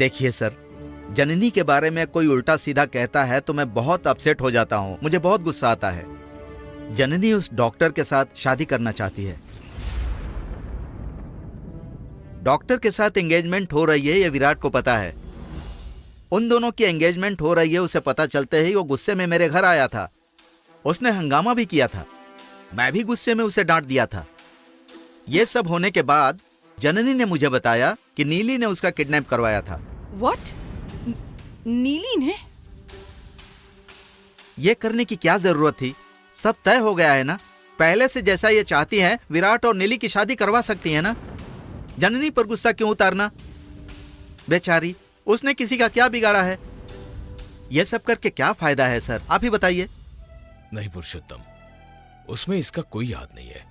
देखिए सर, जननी के बारे में कोई उल्टा सीधा कहता है तो मैं बहुत अपसेट हो जाता हूँ, मुझे बहुत गुस्सा आता है। जननी उस डॉक्टर के साथ शादी करना चाहती है। डॉक्टर के साथ एंगेजमेंट हो रही है ये विराट को पता है। उन दोनों की एंगेजमेंट हो रही है उसे पता चलते ही वो गुस्से में मेरे घर आया था। उसने हंगामा भी किया था, मैं भी गुस्से में उसे डांट दिया था। ये सब होने के बाद जननी ने मुझे बताया कि नीली ने उसका किडनैप करवाया था। व्हाट? नीली ने? ये करने की क्या जरूरत थी? सब तय हो गया है ना। पहले से जैसा ये चाहती हैं विराट और नीली की शादी करवा सकती है ना। जननी पर गुस्सा क्यों उतारना? बेचारी, उसने किसी का क्या बिगाड़ा है? ये सब करके क्या फायदा है सर, आप ही बताइए। नहीं पुरुषोत्तम, उसमें इसका कोई याद नहीं है।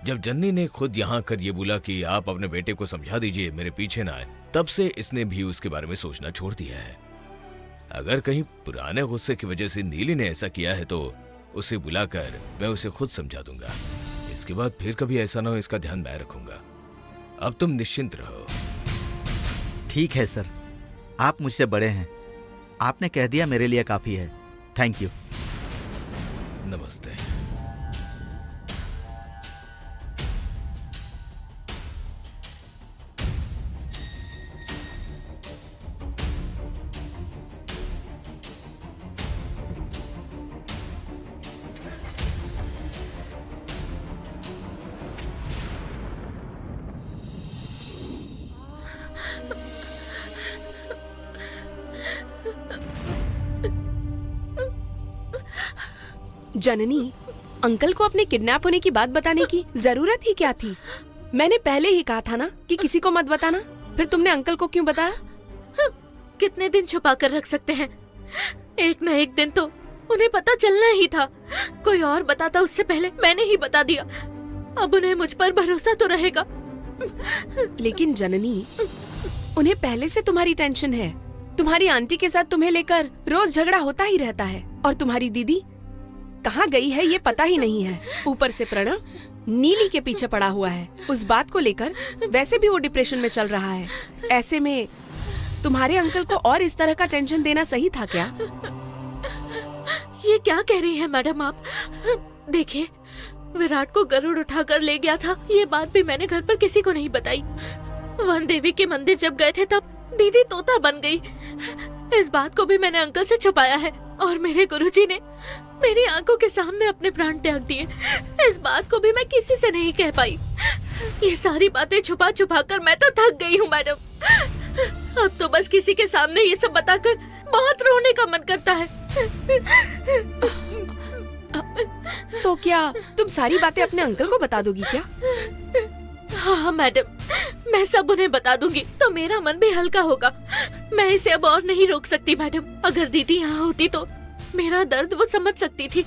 जब जननी ने खुद यहाँ कर ये बोला कि आप अपने बेटे को समझा दीजिए, मेरे पीछे ना आए, तब से इसने भी उसके बारे में सोचना छोड़ दिया है। अगर कहीं पुराने गुस्से की वजह से नीली ने ऐसा किया है तो उसे बुलाकर मैं उसे खुद समझा दूंगा। इसके बाद फिर कभी ऐसा ना हो, इसका ध्यान मैं रखूंगा। अब तुम निश्चिंत रहो। ठीक है सर, आप मुझसे बड़े हैं, आपने कह दिया मेरे लिए काफी है। Thank you. नमस्ते। जननी, अंकल को अपने किडनैप होने की बात बताने की जरूरत ही क्या थी? मैंने पहले ही कहा था ना कि किसी को मत बताना। फिर तुमने अंकल को क्यों बताया? कितने दिन छुपा कर रख सकते हैं? एक न एक दिन तो उन्हें पता चलना ही था। कोई और बताता उससे पहले मैंने ही बता दिया। अब उन्हें मुझ पर भरोसा तो रहेगा। लेकिन जननी, उन्हें पहले से तुम्हारी टेंशन है। तुम्हारी आंटी के साथ तुम्हें लेकर रोज झगड़ा होता ही रहता है। और तुम्हारी दीदी कहाँ गई है ये पता ही नहीं है। ऊपर से प्रणव नीली के पीछे पड़ा हुआ है। उस बात को लेकर वैसे भी वो डिप्रेशन में चल रहा है। ऐसे में तुम्हारे अंकल को और इस तरह का टेंशन देना सही था क्या? ये क्या कह रही है मैडम आप? देखिए, विराट को गरुड़ उठाकर ले गया था, ये बात भी मैंने घर पर किसी को नहीं बताई। वन देवी के मंदिर जब गए थे तब दीदी तोता बन गई। इस बात को भी मैंने अंकल से छुपाया है। और मेरे गुरुजी ने मेरी आंखों के सामने अपने प्राण त्याग दिए। इस बात को भी मैं किसी से नहीं कह पाई। ये सारी बातें छुपा छुपा कर मैं तो थक गई हूँ मैडम। अब तो बस किसी के सामने ये सब बताकर बहुत रोने का मन करता है। तो क्या तुम सारी बातें अपने अंकल को बता दोगी क्या? हाँ मैडम, मैं सब उन्हें बता दूंगी तो मेरा मन भी हल्का होगा। मैं इसे अब और नहीं रोक सकती मैडम। अगर दीदी यहाँ होती तो मेरा दर्द वो समझ सकती थी।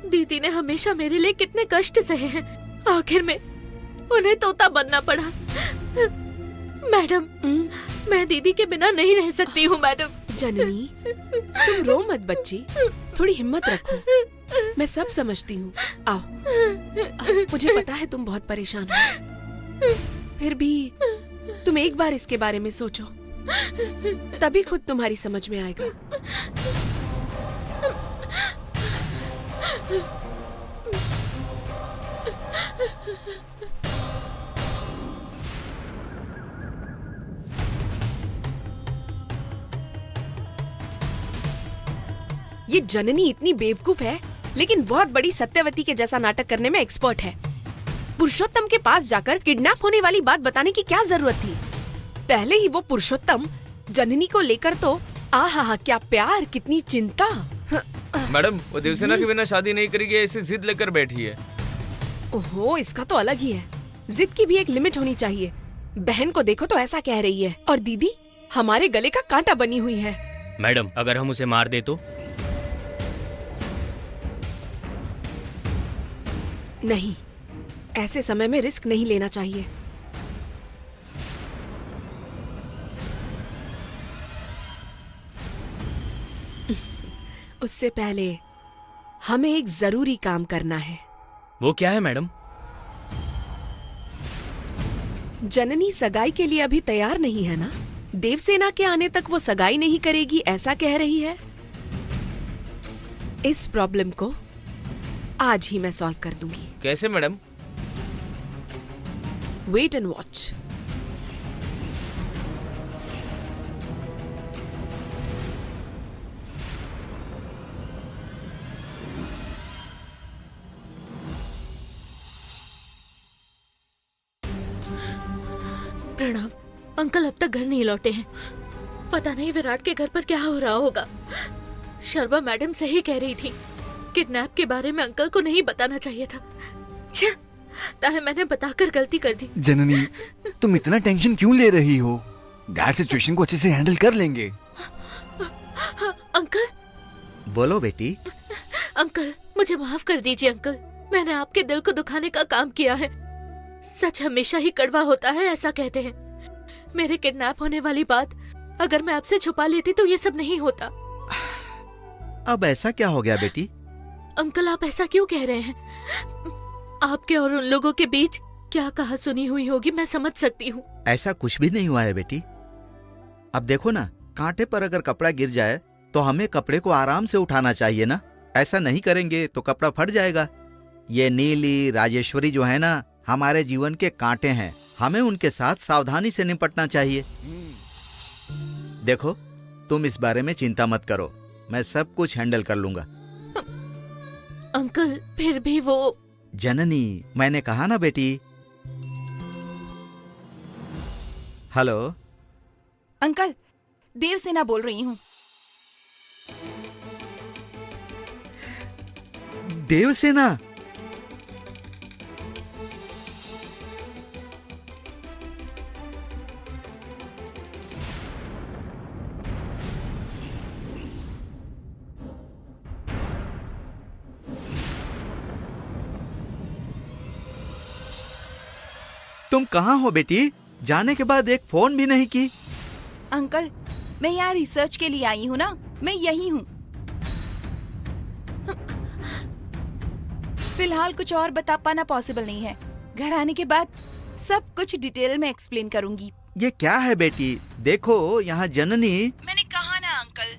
दीदी ने हमेशा मेरे लिए कितने कष्ट सहे हैं, आखिर में उन्हें तोता बनना पड़ा। मैडम, मैं दीदी के बिना नहीं रह सकती हूँ मैडम। जननी, तुम रो मत बच्ची, थोड़ी हिम्मत रखो। मैं सब समझती हूँ। आओ, मुझे पता है तुम बहुत परेशान हो, फिर भी तुम एक बार इसके बारे में सोचो, तभी खुद तुम्हारी समझ में आएगा। ये जननी इतनी बेवकूफ है, लेकिन बहुत बड़ी सत्यवती के जैसा नाटक करने में एक्सपर्ट है। पुरुषोत्तम के पास जाकर किडनैप होने वाली बात बताने की क्या जरूरत थी? पहले ही वो पुरुषोत्तम जननी को लेकर तो आहा क्या प्यार, कितनी चिंता। मैडम, वो देवसेना के बिना शादी नहीं करेगी, ऐसी जिद लेकर बैठी है। ओहो, इसका तो अलग ही है। जिद की भी एक लिमिट होनी चाहिए। बहन को देखो तो ऐसा कह रही है, और दीदी हमारे गले का कांटा बनी हुई है। मैडम, अगर हम उसे मार दे तो? नहीं, ऐसे समय में रिस्क नहीं लेना चाहिए। उससे पहले हमें एक जरूरी काम करना है। वो क्या है मैडम? जननी सगाई के लिए अभी तैयार नहीं है ना? देवसेना के आने तक वो सगाई नहीं करेगी, ऐसा कह रही है। इस प्रॉब्लम को आज ही मैं सॉल्व कर दूंगी। कैसे madam? Wait and watch. Pranav, uncle अब तक घर नहीं लौटे हैं। पता नहीं विराट के घर पर क्या हो रहा होगा। शर्मा मैडम सही कह रही थी, किडनैप के बारे में अंकल को नहीं बताना चाहिए था। छः, ताहे मैंने बताकर गलती कर दी। जननी, तुम इतना टेंशन क्यों ले रही हो? डैड सिचुएशन को अच्छे से हैंडल कर लेंगे। अंकल, बोलो बेटी। अंकल मुझे माफ कर दीजिए अंकल, मैंने आपके दिल को दुखाने का काम किया है। सच हमेशा ही कड़वा होता है, ऐसा कहते हैं। मेरे किडनैप होने वाली बात अगर मैं आपसे छुपा लेती तो ये सब नहीं होता। अब ऐसा क्या हो गया बेटी? अंकल आप ऐसा क्यों कह रहे हैं? आपके और उन लोगों के बीच क्या कहा सुनी हुई होगी, मैं समझ सकती हूँ। ऐसा कुछ भी नहीं हुआ है बेटी। अब देखो ना, कांटे पर अगर कपड़ा गिर जाए तो हमें कपड़े को आराम से उठाना चाहिए ना। ऐसा नहीं करेंगे तो कपड़ा फट जाएगा। ये नीली, राजेश्वरी जो है ना, हमारे जीवन के कांटे हैं। हमें उनके साथ सावधानी से निपटना चाहिए। देखो, तुम इस बारे में चिंता मत करो, मैं सब कुछ हैंडल कर लूंगा। अंकल फिर भी वो जननी, मैंने कहा ना बेटी। हेलो अंकल, देवसेना बोल रही हूँ। देवसेना? तुम कहाँ हो बेटी? जाने के बाद एक फोन भी नहीं की। अंकल, मैं यहाँ रिसर्च के लिए आई हूँ ना, मैं यही हूँ। फिलहाल कुछ और बता पाना पॉसिबल नहीं है। घर आने के बाद सब कुछ डिटेल में एक्सप्लेन करूंगी। ये क्या है बेटी? देखो यहाँ जननी। मैंने कहा ना अंकल,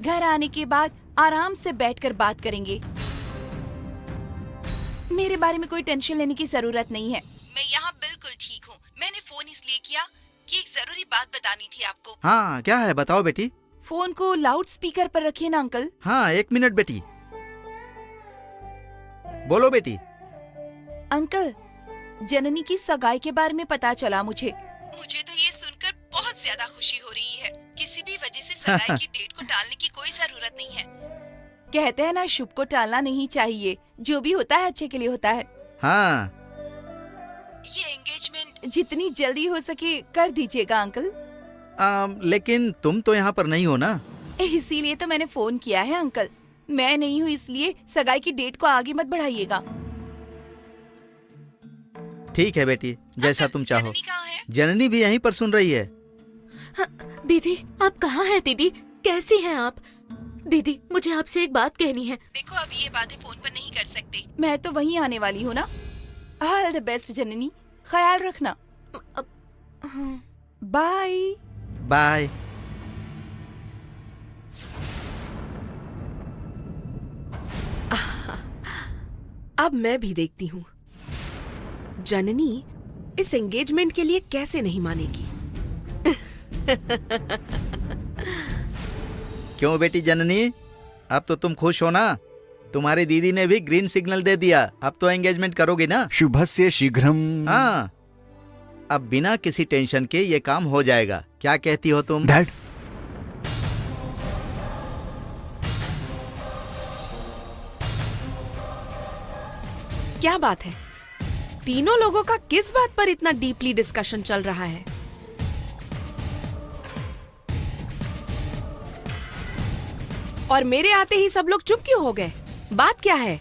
घर आने के बाद आराम से बैठकर बात करेंगे। मेरे बारे में कोई टेंशन लेने की जरूरत नहीं है, मैं यहाँ बिल्कुल ठीक हूँ। मैंने फोन इसलिए किया कि एक जरूरी बात बतानी थी आपको। हाँ, क्या है बताओ बेटी। फोन को लाउड स्पीकर पर रखिए ना अंकल। हाँ, 1 मिनट बेटी। बोलो बेटी। अंकल, जननी की सगाई के बारे में पता चला मुझे तो ये सुनकर बहुत ज्यादा खुशी हो रही है। किसी भी वजह से सगाई की डेट को टालने की कोई जरूरत नहीं है। कहते हैं ना, शुभ को टालना नहीं चाहिए। जो भी होता है अच्छे के लिए होता है। हाँ, ये एंगेजमेंट जितनी जल्दी हो सके कर दीजिएगा अंकल। लेकिन तुम तो यहाँ पर नहीं हो ना। इसीलिए तो मैंने फोन किया है अंकल। मैं नहीं हूँ इसलिए सगाई की डेट को आगे मत बढ़ाइएगा। ठीक है बेटी, जैसा तुम चाहो। जननी कहाँ है? जननी भी यहीं पर सुन रही है। हाँ, दीदी आप कहाँ हैं? दीदी कैसी हैं आप? दीदी मुझे आपसे एक बात कहनी है। देखो, अब ये बातें फोन पर नहीं कर सकते। मैं तो वहीं आने वाली हूँ ना। ऑल द बेस्ट जननी, ख्याल रखना। Bye bye. अब मैं भी देखती हूँ जननी इस एंगेजमेंट के लिए कैसे नहीं मानेगी। क्यों बेटी जननी, अब तो तुम खुश हो ना? तुम्हारी दीदी ने भी ग्रीन सिग्नल दे दिया। अब तो एंगेजमेंट करोगी ना? शुभस्य शीघ्रम। हाँ, अब बिना किसी टेंशन के ये काम हो जाएगा। क्या कहती हो तुम? डैड, क्या बात है? तीनों लोगों का किस बात पर इतना डीपली डिस्कशन चल रहा है? और मेरे आते ही सब लोग चुप क्यों हो गए? बात क्या है?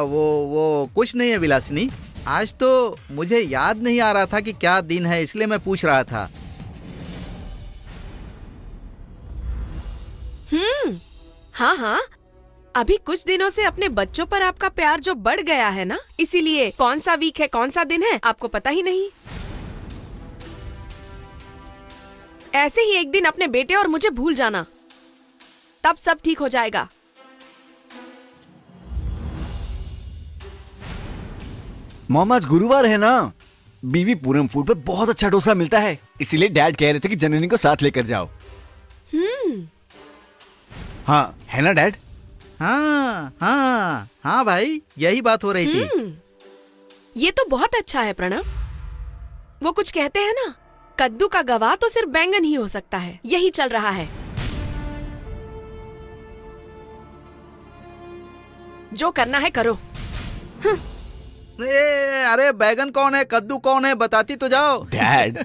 वो कुछ नहीं है विलासिनी। आज तो मुझे याद नहीं आ रहा था कि क्या दिन है, इसलिए मैं पूछ रहा था। हाँ हाँ, अभी कुछ दिनों से अपने बच्चों पर आपका प्यार जो बढ़ गया है ना, इसीलिए कौन सा वीक है, कौन सा दिन है, आपको पता ही नहीं। ऐसे ही एक दिन अपने बेटे और मुझे भूल जाना, तब सब ठीक हो जाएगा। मॉम आज गुरुवार है ना, बीवी पूरम फूड पर बहुत अच्छा डोसा मिलता है, इसीलिए डैड कह रहे थे कि जननी को साथ लेकर जाओ। हाँ है ना डैड? हाँ हाँ हाँ भाई, यही बात हो रही थी। ये तो बहुत अच्छा है प्रणव। वो कुछ कहते हैं ना, कद्दू का गवाह तो सिर्फ बैंगन ही हो सकता है। यही चल रहा है। जो करना है करो। अरे बैगन कौन है, कद्दू कौन है, बताती तो जाओ। डैड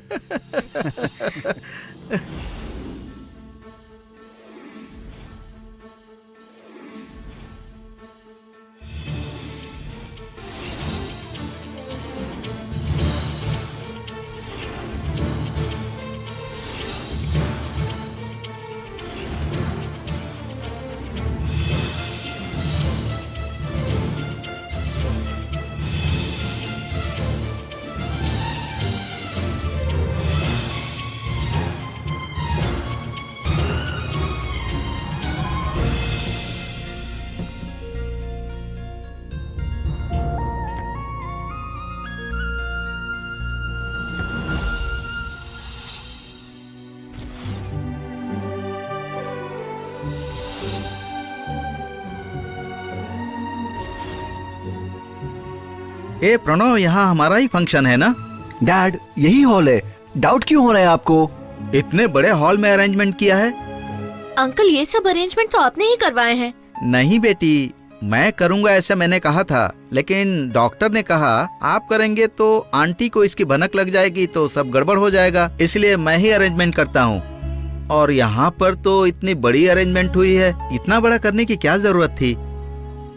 ए प्रणव, यहाँ हमारा ही फंक्शन है ना? डैड यही हॉल है, डाउट क्यों हो रहा है आपको? इतने बड़े हॉल में अरेंजमेंट किया है। अंकल ये सब अरेंजमेंट तो आपने ही करवाए हैं। नहीं बेटी, मैं करूंगा ऐसा मैंने कहा था, लेकिन डॉक्टर ने कहा आप करेंगे तो आंटी को इसकी भनक लग जाएगी तो सब गड़बड़ हो जाएगा, इसलिए मैं ही अरेंजमेंट करता हूँ। और यहाँ पर तो इतनी बड़ी अरेंजमेंट हुई है, इतना बड़ा करने की क्या जरूरत थी?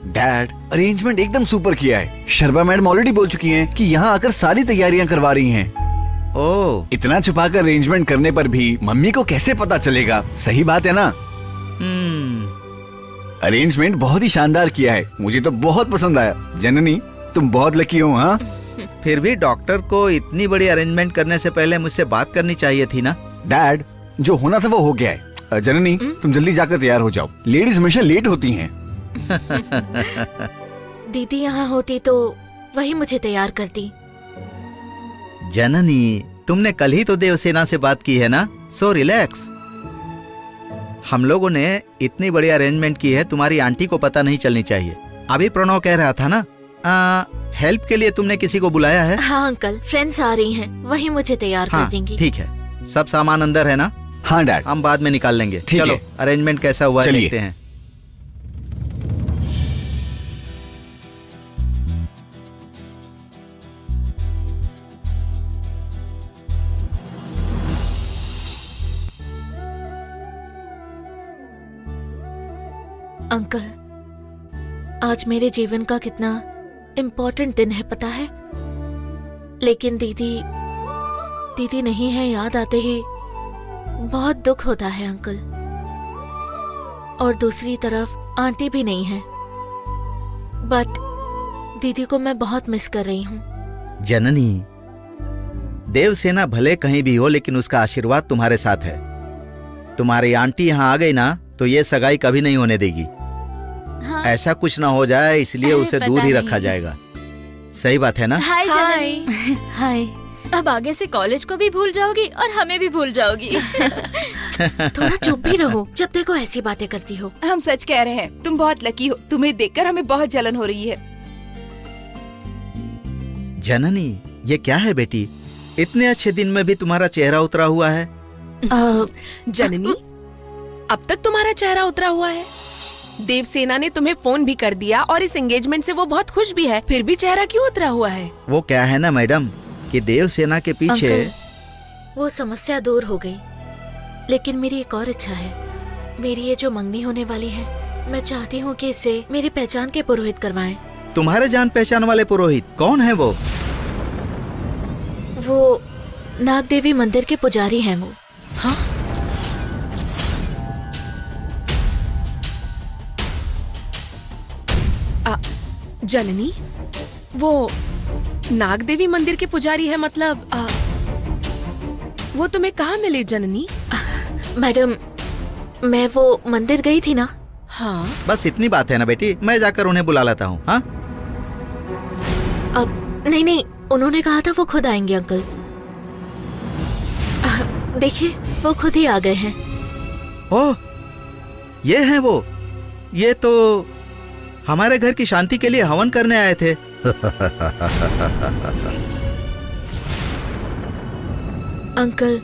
डैड अरेंजमेंट एकदम सुपर किया है। शर्मा मैडम ऑलरेडी बोल चुकी हैं कि यहाँ आकर सारी तैयारियां करवा रही हैं। ओह, इतना छुपाकर अरेंजमेंट करने पर भी मम्मी को कैसे पता चलेगा? सही बात है ना? अरेंजमेंट बहुत ही शानदार किया है, मुझे तो बहुत पसंद आया। जननी तुम बहुत लकी हो। हाँ फिर भी डॉक्टर को इतनी बड़ी अरेंजमेंट करने से पहले मुझसे बात करनी चाहिए थी ना। डैड जो होना था वो हो गया है। जननी तुम जल्दी जाकर तैयार हो जाओ, लेडीज हमेशा लेट होती हैं। दीदी यहाँ होती तो वही मुझे तैयार करती। जननी तुमने कल ही तो देवसेना से बात की है ना, सो रिलैक्स। हम लोगों ने इतनी बड़ी अरेंजमेंट की है, तुम्हारी आंटी को पता नहीं चलनी चाहिए। अभी प्रणव कह रहा था ना, हेल्प के लिए तुमने किसी को बुलाया है? हाँ अंकल, फ्रेंड्स आ रही हैं, वही मुझे तैयार हाँ, कर देंगी। ठीक है। सब सामान अंदर है ना? हाँ डैड, हम बाद में निकाल लेंगे। ठीक चलो है। अरेंजमेंट कैसा हुआ है चलिए। देखते हैं। अंकल, आज मेरे जीवन का कितना इम्पोर्टेंट दिन है पता है? लेकिन दीदी नहीं है, याद आते ही बहुत दुख होता है अंकल। और दूसरी तरफ आंटी भी नहीं है, बट दीदी को मैं बहुत मिस कर रही हूँ। जननी, देवसेना भले कहीं भी हो, लेकिन उसका आशीर्वाद तुम्हारे साथ है। तुम्हारी आंटी यहाँ आ गई ना तो ये सगाई कभी नहीं होने देगी। हाँ। ऐसा कुछ ना हो जाए, इसलिए अरे, उसे पता दूर ही नहीं। रखा जाएगा। सही बात है ना? हाय हाय। जननी। हाय। अब आगे से कॉलेज को भी भूल जाओगी और हमें भी भूल जाओगी। थोड़ा चुप भी रहो, जब देखो ऐसी बातें करती हो। हम सच कह रहे हैं, तुम बहुत लकी हो। तुम्हें देखकर हमें बहुत जलन हो रही है। जननी ये क्या है बेटी, इतने अच्छे दिन में भी तुम्हारा चेहरा उतरा हुआ है। जननी, अब तक तुम्हारा चेहरा उतरा हुआ है? देवसेना ने तुम्हें फोन भी कर दिया और इस एंगेजमेंट से वो बहुत खुश भी है, फिर भी चेहरा क्यों उतरा हुआ है? वो क्या है ना मैडम कि देवसेना के पीछे अंकल, वो समस्या दूर हो गई, लेकिन मेरी एक और इच्छा है। मेरी ये जो मंगनी होने वाली है, मैं चाहती हूँ कि इसे मेरी पहचान के पुरोहित करवाएं। तुम्हारे जान पहचान वाले पुरोहित कौन है वो? वो नाग देवी मंदिर के पुजारी हैं वो। हाँ, जननी, वो नाग देवी मंदिर के पुजारी है? मतलब वो तुम्हें कहाँ मिली जननी? मैडम, मैं वो मंदिर गई थी ना। हाँ, बस इतनी बात है ना बेटी, मैं जाकर उन्हें बुला लाता हूँ। हाँ, अब नहीं, उन्होंने कहा था वो खुद आएंगे अंकल। देखिए, वो खुद ही आ गए हैं। ओह, ये हैं वो। ये तो हमारे घर की शांति के लिए हवन करने आए थे। अंकल,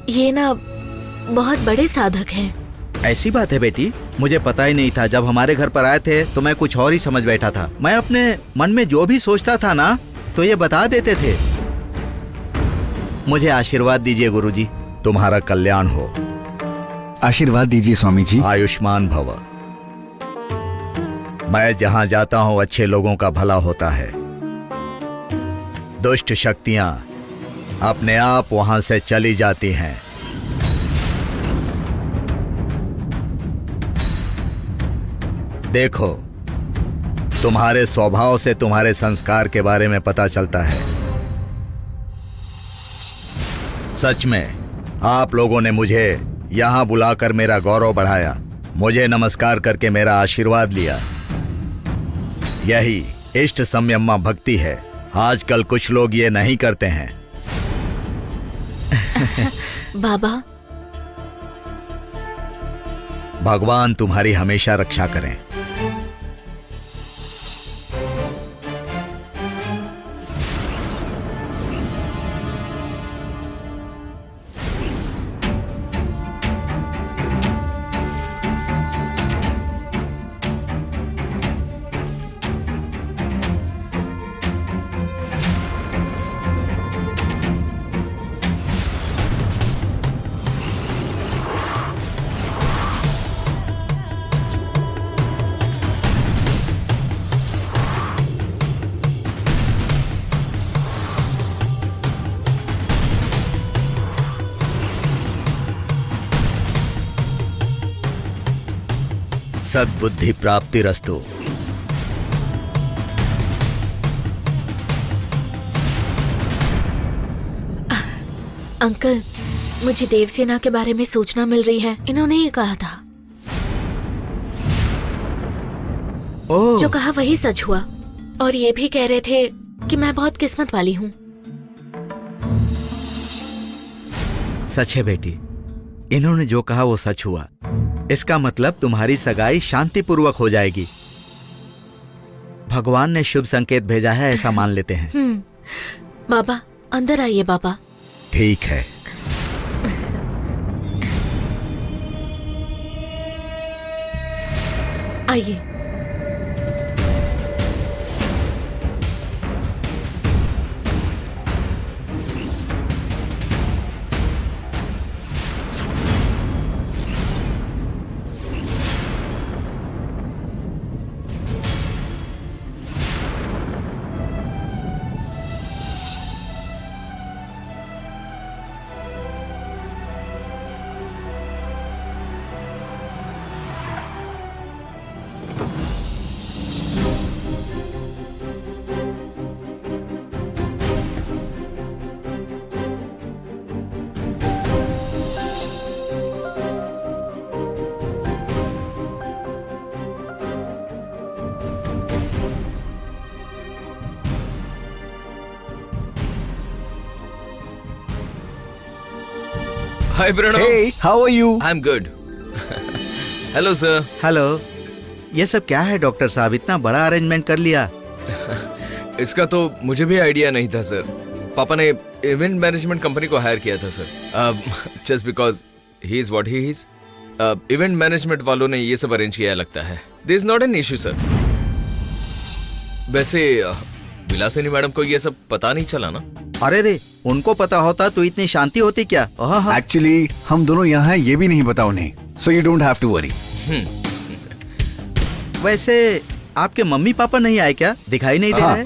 ये ना बहुत बड़े साधक हैं। ऐसी बात है बेटी, मुझे पता ही नहीं था। जब हमारे घर पर आए थे तो मैं कुछ और ही समझ बैठा था। मैं अपने मन में जो भी सोचता था ना, तो ये बता देते थे। मुझे आशीर्वाद दीजिए गुरुजी। तुम्हारा कल्याण हो। आशीर्वाद दीजिए स्वामी जी। आयुष्मान भव। मैं जहां जाता हूं अच्छे लोगों का भला होता है। दुष्ट शक्तियां अपने आप वहां से चली जाती हैं। देखो, तुम्हारे स्वभाव से तुम्हारे संस्कार के बारे में पता चलता है। सच में आप लोगों ने मुझे यहां बुलाकर मेरा गौरव बढ़ाया, मुझे नमस्कार करके मेरा आशीर्वाद लिया। यही इष्ट संयमा भक्ति है। आजकल कुछ लोग ये नहीं करते हैं। बाबा, भगवान तुम्हारी हमेशा रक्षा करें। सद्बुद्धि प्राप्ति रस्तु। अंकल, मुझे देवसेना के बारे में सूचना मिल रही है। इन्होंने ये कहा था। ओह, जो कहा वही सच हुआ। और ये भी कह रहे थे कि मैं बहुत किस्मत वाली हूँ। सच है बेटी, इन्होंने जो कहा वो सच हुआ। इसका मतलब तुम्हारी सगाई शांतिपूर्वक हो जाएगी। भगवान ने शुभ संकेत भेजा है, ऐसा मान लेते हैं। बाबा, अंदर आइए बाबा। ठीक है। आइए। Hi Pranav. Hey, how are you? I am good. Hello sir. Hello. ये सब क्या है डॉक्टर साहब, इतना बड़ा अरेंजमेंट कर लिया? इसका तो मुझे भी आइडिया नहीं था सर। पापा ने इवेंट मैनेजमेंट कंपनी को हायर किया था sir, just because he is what he is. Event management वालों ने ये सब अरेंज किया लगता है। This is not an issue sir. वैसे विलासिनी मैडम को ये सब पता नहीं चला ना? अरे रे, उनको पता होता तो इतनी शांति होती क्या? एक्चुअली हम दोनों यहाँ हैं, ये भी नहीं पता उन्हें, so you don't have to worry. वैसे आपके मम्मी पापा नहीं आए क्या? दिखाई नहीं दे रहे?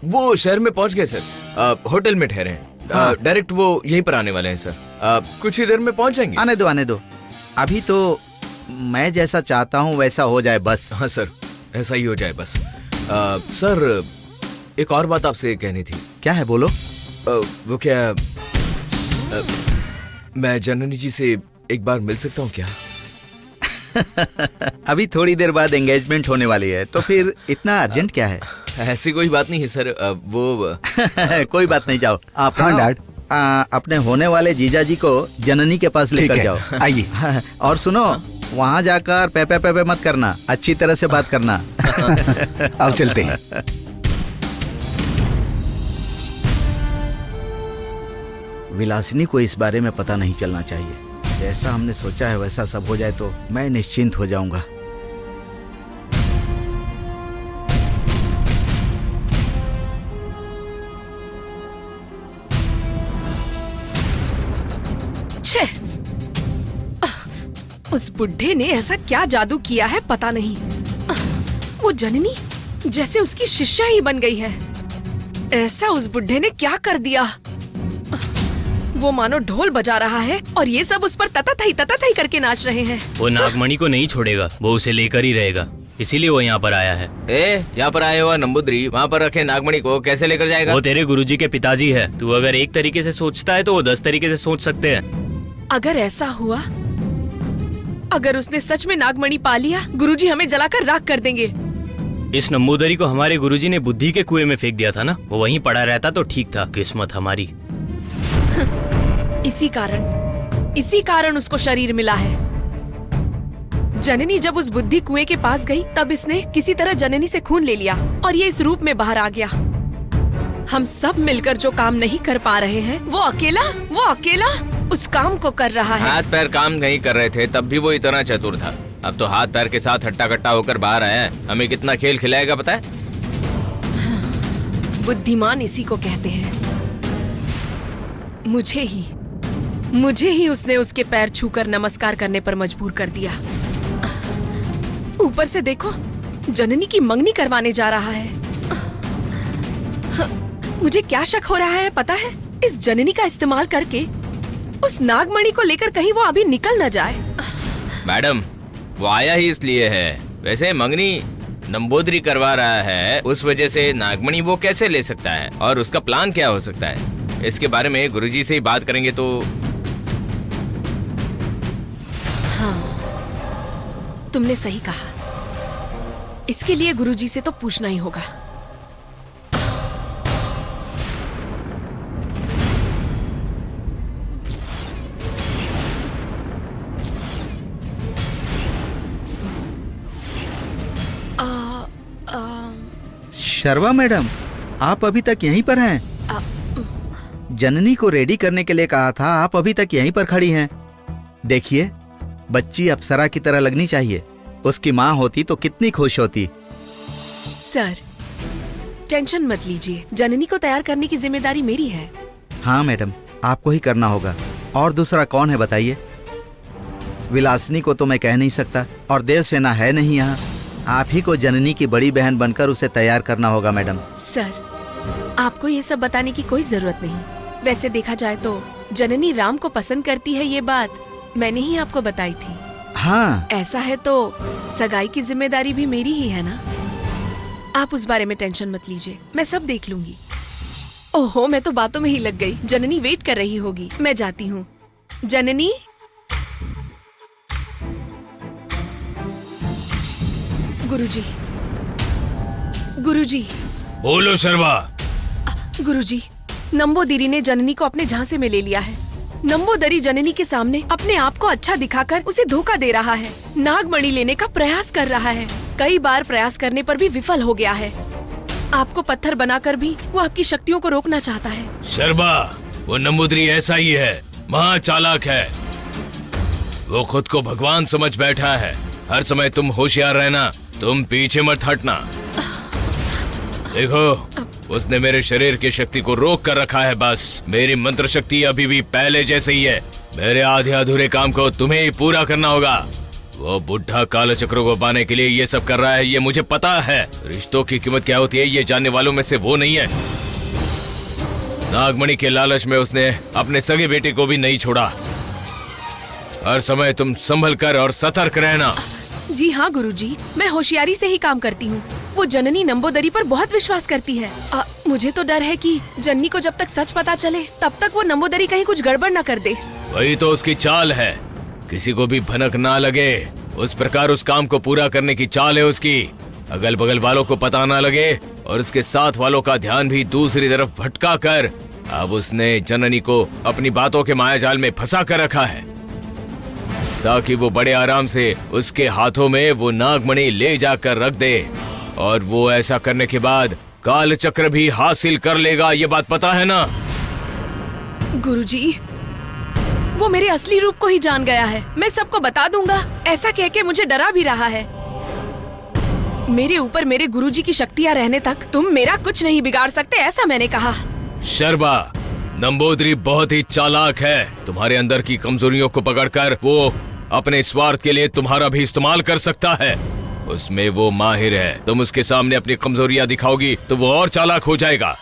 वो शहर में पहुंच गए सर, होटल में ठहरे हैं। डायरेक्ट वो यहीं पर आने वाले हैं सर। कुछ ही देर में पहुंच जाएंगे। आने दो। अभी तो मैं जैसा चाहता हूँ वैसा हो जाए बस। हाँ सर, ऐसा ही हो जाए बस। सर, एक और बात आपसे कहनी थी। क्या है, बोलो। वो क्या मैं जननी जी से एक बार मिल सकता हूँ क्या? अभी थोड़ी देर बाद एंगेजमेंट होने वाली है, तो फिर इतना अर्जेंट क्या है? ऐसी कोई बात नहीं है सर। वो कोई बात नहीं, जाओ आप। हाँ डैड। अपने होने वाले जीजा जी को जननी के पास ठीक लेकर है, जाओ। आइए। और सुनो, वहाँ जाकर पेपे पेपे मत करना, अच्छी तरह से बात करना। अब चलते हैं। विलासिनी को इस बारे में पता नहीं चलना चाहिए। जैसा हमने सोचा है वैसा सब हो जाए तो मैं निश्चिंत हो जाऊंगा। छे! उस बुढ़े ने ऐसा क्या जादू किया है पता नहीं। वो जननी जैसे उसकी शिष्या ही बन गई है। ऐसा उस बुढ़े ने क्या कर दिया? वो मानो ढोल बजा रहा है और ये सब उस पर तता-थई करके नाच रहे हैं। वो नागमणि को नहीं छोड़ेगा, वो उसे लेकर ही रहेगा, इसीलिए वो यहाँ पर आया है। यहाँ पर आया हुआ नंबूदरी वहाँ पर रखे नागमणि को कैसे लेकर जाएगा? वो तेरे गुरुजी के पिताजी है। तू अगर एक तरीके से सोचता है तो वो 10 तरीके से सोच सकते हैं। अगर ऐसा हुआ, अगर उसने सच में नागमणि पा लिया, गुरुजी हमें जलाकर राख कर देंगे। इस नंबूदरी को हमारे गुरुजी ने बुद्धि के कुएं में फेंक दिया था ना, वो वहीं पड़ा रहता तो ठीक था। किस्मत हमारी। इसी कारण उसको शरीर मिला है। जननी जब उस बुद्धि कुएं के पास गई तब इसने किसी तरह जननी से खून ले लिया और ये इस रूप में बाहर आ गया। हम सब मिलकर जो काम नहीं कर पा रहे हैं, वो अकेला उस काम को कर रहा है। हाथ पैर काम नहीं कर रहे थे तब भी वो इतना चतुर था। अब तो हाथ पैर के साथ हट्टा कट्टा होकर बाहर आया है। हमें कितना खेल खिलाएगा पता है? बुद्धिमान इसी को कहते हैं। मुझे ही उसने उसके पैर छूकर नमस्कार करने पर मजबूर कर दिया। ऊपर से देखो, जननी की मंगनी करवाने जा रहा है। मुझे क्या शक हो रहा है पता है? इस जननी का इस्तेमाल करके उस नागमणि को लेकर कहीं वो अभी निकल न जाए। मैडम, वो आया ही इसलिए है। वैसे मंगनी नंबूदरी करवा रहा है, उस वजह से नागमणि वो कैसे ले सकता है और उसका प्लान क्या हो सकता है, इसके बारे में गुरुजी से ही बात करेंगे तो। हाँ, तुमने सही कहा। इसके लिए गुरुजी से तो पूछना ही होगा। शर्मा मैडम, आप अभी तक यहीं पर हैं? जननी को रेडी करने के लिए कहा था, आप अभी तक यहीं पर खड़ी हैं। देखिए, बच्ची अप्सरा की तरह लगनी चाहिए। उसकी माँ होती तो कितनी खुश होती। सर, टेंशन मत लीजिए, जननी को तैयार करने की जिम्मेदारी मेरी है। हाँ मैडम, आपको ही करना होगा। और दूसरा कौन है बताइए? विलासिनी को तो मैं कह नहीं सकता और देवसेना है नहीं यहाँ। आप ही को जननी की बड़ी बहन बनकर उसे तैयार करना होगा मैडम। सर, आपको ये सब बताने की कोई जरूरत नहीं। वैसे देखा जाए तो जननी राम को पसंद करती है, ये बात मैंने ही आपको बताई थी। हाँ, ऐसा है तो सगाई की जिम्मेदारी भी मेरी ही है ना। आप उस बारे में टेंशन मत लीजिए, मैं सब देख लूंगी। ओहो, मैं तो बातों में ही लग गई। जननी वेट कर रही होगी, मैं जाती हूँ। जननी, गुरुजी। बोलो शर्मा। गुरुजी, नंबूदरी ने जननी को अपने झांसे में ले लिया है। नंबूदरी जननी के सामने अपने आप को अच्छा दिखाकर उसे धोखा दे रहा है। नागमणि लेने का प्रयास कर रहा है। कई बार प्रयास करने पर भी विफल हो गया है। आपको पत्थर बनाकर भी वो आपकी शक्तियों को रोकना चाहता है। शर्मा, वो नंबूदरी ऐसा ही है, महा चालाक है। वो खुद को भगवान समझ बैठा है। हर समय तुम होशियार रहना, तुम पीछे मत हटना। देखो, उसने मेरे शरीर की शक्ति को रोक कर रखा है। बस मेरी मंत्र शक्ति अभी भी पहले जैसे ही है। मेरे आधे अधूरे काम को तुम्हें ही पूरा करना होगा। वो बुढ़ा काल चक्र को पाने के लिए ये सब कर रहा है, ये मुझे पता है। रिश्तों की कीमत क्या होती है ये जानने वालों में से वो नहीं है। नागमणि के लालच में उसने अपने सगे बेटे को भी नहीं छोड़ा। हर समय तुम संभल कर और सतर्क रहना। जी हाँ गुरुजी, मैं होशियारी से ही काम करती हूँ। वो जननी नंबूदरी पर बहुत विश्वास करती है। मुझे तो डर है कि जननी को जब तक सच पता चले तब तक वो नंबूदरी कहीं कुछ गड़बड़ न कर दे। वही तो उसकी चाल है, किसी को भी भनक ना लगे उस प्रकार उस काम को पूरा करने की चाल है उसकी। अगल बगल वालों को पता ना लगे और उसके साथ वालों का ध्यान भी दूसरी तरफ भटका कर अब उसने जननी को अपनी बातों के मायाजाल में फंसा कर रखा है, ताकि वो बड़े आराम से उसके हाथों में वो नागमणि ले जाकर रख दे और वो ऐसा करने के बाद काल चक्र भी हासिल कर लेगा। ये बात पता है ना? गुरुजी, वो मेरे असली रूप को ही जान गया है। मैं सबको बता दूंगा, ऐसा कह के मुझे डरा भी रहा है। मेरे ऊपर मेरे गुरुजी की शक्तियाँ रहने तक तुम मेरा कुछ नहीं बिगाड़ सकते, ऐसा मैंने कहा। शर्मा, नंबूदरी बहुत ही चालाक है। तुम्हारे अंदर की कमजोरियों को पकड़कर वो अपने स्वार्थ के लिए तुम्हारा भी इस्तेमाल कर सकता है। उसमें वो माहिर है। तुम उसके सामने अपनी कमजोरियां दिखाओगी तो वो और चालाक हो जाएगा।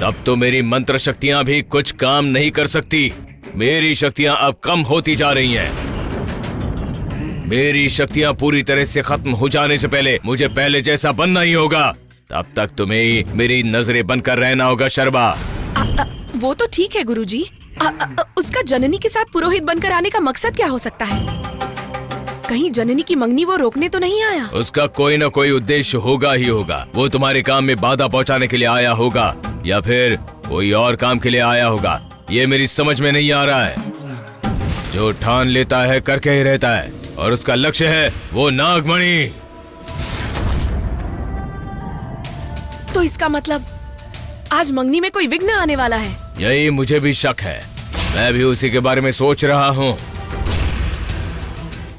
तब तो मेरी मंत्र शक्तियां भी कुछ काम नहीं कर सकती। मेरी शक्तियां अब कम होती जा रही हैं। मेरी शक्तियां पूरी तरह से खत्म हो जाने से पहले मुझे पहले जैसा बनना ही होगा। तब तक तुम्हें मेरी नजरें बनकर रहना होगा शर्मा। वो तो ठीक है गुरुजी। उसका जननी के साथ पुरोहित बनकर आने का मकसद क्या हो सकता है? कहीं जननी की मंगनी वो रोकने तो नहीं आया? उसका कोई न कोई उद्देश्य होगा ही होगा। वो तुम्हारे काम में बाधा पहुंचाने के लिए आया होगा या फिर कोई और काम के लिए आया होगा। ये मेरी समझ में नहीं आ रहा है। जो ठान लेता है करके ही रहता है और उसका लक्ष्य है वो नागमणि। तो इसका मतलब आज मंगनी में कोई विघ्न आने वाला है? यही मुझे भी शक है। मैं भी उसी के बारे में सोच रहा हूँ।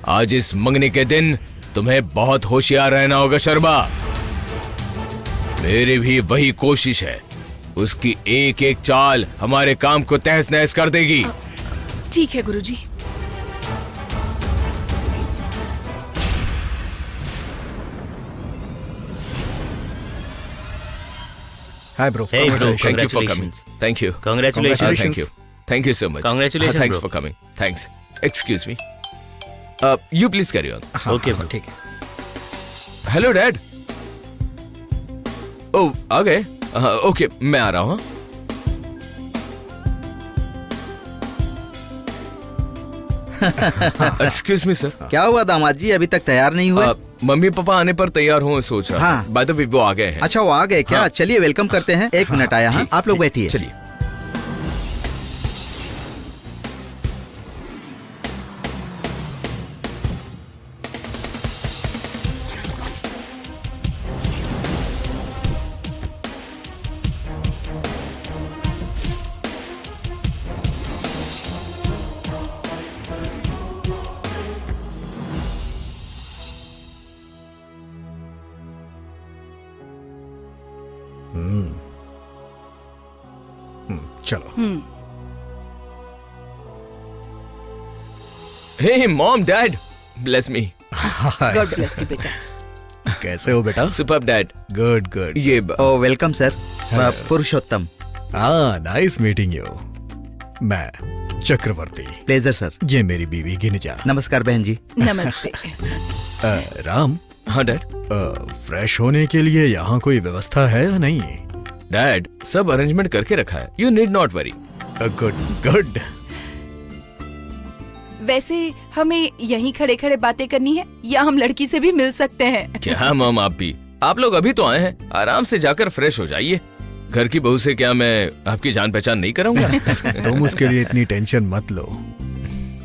आज इस मंगनी के दिन तुम्हें बहुत होशियार रहना होगा शर्मा। मेरी भी वही कोशिश है। उसकी एक एक चाल हमारे काम को तहस नहस कर देगी। ठीक है गुरुजी। Hi bro. Hey bro, Thank you for coming. Thank you. Congratulations. Thank you. Thank you so much. Congratulations, Thanks bro. for coming. Thanks. Excuse me. You please carry on. Okay bro. ठीक है। Hello dad. ओह, आ गए? Okay, मैं आ रहा हूँ। Excuse me sir. क्या हुआ दामाद जी, अभी तक तैयार नहीं हुए? मम्मी पापा आने पर तैयार हूँ सोच रहा हाँ। हूँ। बाय द वे वो आ गए हैं। अच्छा, वो आ गए क्या? हाँ। चलिए वेलकम करते हैं। एक मिनट आया। हाँ, आप लोग बैठिए। चलिए। चलो। Hey mom dad, bless me. God bless you बेटा। कैसे हो बेटा? Superb dad. Good good. ये ओ वेलकम सर। पुरुषोत्तम। हाँ, नाइस मीटिंग यू। मैं चक्रवर्ती। Pleasure sir. ये मेरी बीवी गिरिजा। नमस्कार बहन जी। नमस्ते। राम, हाँ डैड। फ्रेश होने के लिए यहाँ कोई व्यवस्था है या नहीं? डैड, सब अरेंजमेंट करके रखा है। You need not worry. Good good. वैसे हमें यहीं खड़े खड़े बातें करनी है या हम लड़की से भी मिल सकते हैं? क्या मॉम, आप भी? आप लोग अभी तो आए हैं, आराम से जाकर फ्रेश हो जाइए। घर की बहू से क्या मैं आपकी जान पहचान नहीं कराऊंगा? तुम उसके लिए इतनी टेंशन मत लो।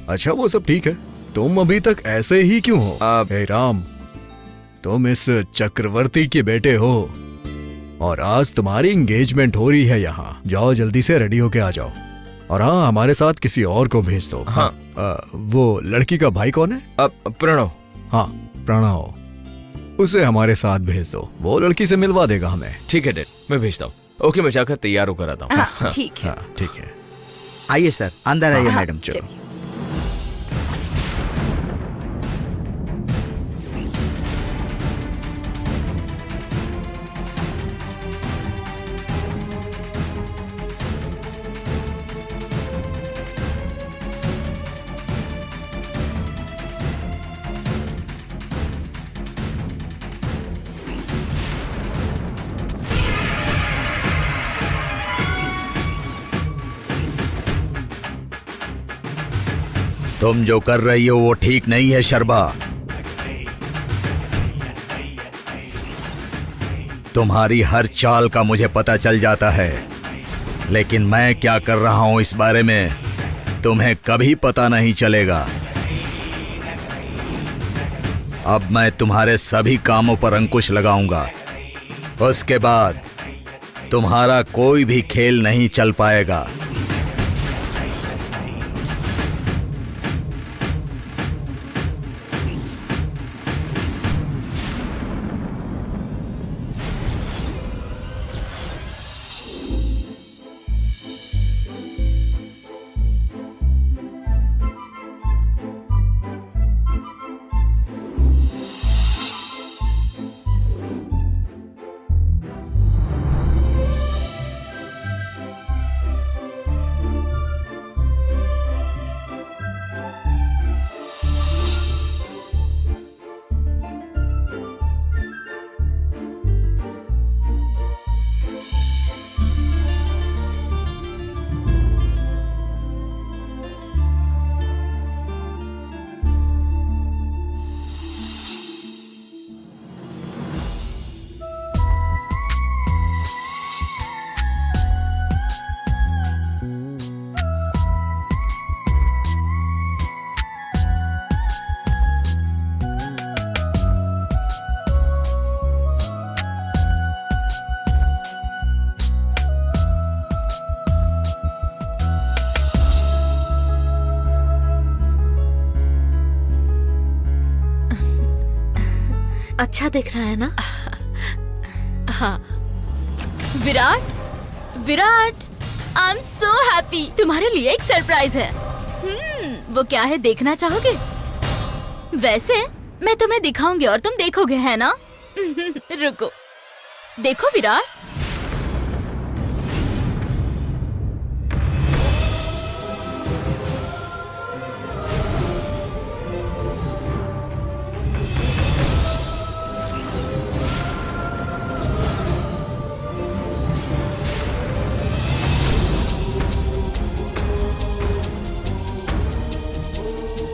अच्छा वो सब ठीक है, तुम अभी तक ऐसे ही क्यों हो? हे राम, तुम इस चक्रवर्ती के बेटे हो और आज तुम्हारी एंगेजमेंट हो रही है यहाँ। जाओ जल्दी से रेडी होके आ जाओ। और हाँ, हमारे साथ किसी और को भेज दो। हाँ। वो लड़की का भाई कौन है? प्रणव। हाँ, प्रणव। उसे हमारे साथ भेज दो, वो लड़की से मिलवा देगा हमें। ठीक है डैड, मैं भेजता हूँ। ओके, मैं जाकर तैयार होकर आता हूँ। हाँ, ठीक है। हाँ ठीक है। आइए सर, अंदर आइए मैडम। चलो। तुम जो कर रही हो वो ठीक नहीं है शर्बा। तुम्हारी हर चाल का मुझे पता चल जाता है, लेकिन मैं क्या कर रहा हूं इस बारे में तुम्हें कभी पता नहीं चलेगा। अब मैं तुम्हारे सभी कामों पर अंकुश लगाऊंगा। उसके बाद तुम्हारा कोई भी खेल नहीं चल पाएगा। अच्छा दिख रहा है ना? हाँ। Virat, Virat, I am so happy. तुम्हारे लिए एक सरप्राइज है। वो क्या है देखना चाहोगे? वैसे मैं तुम्हें दिखाऊंगी और तुम देखोगे, है ना? रुको, देखो विराट।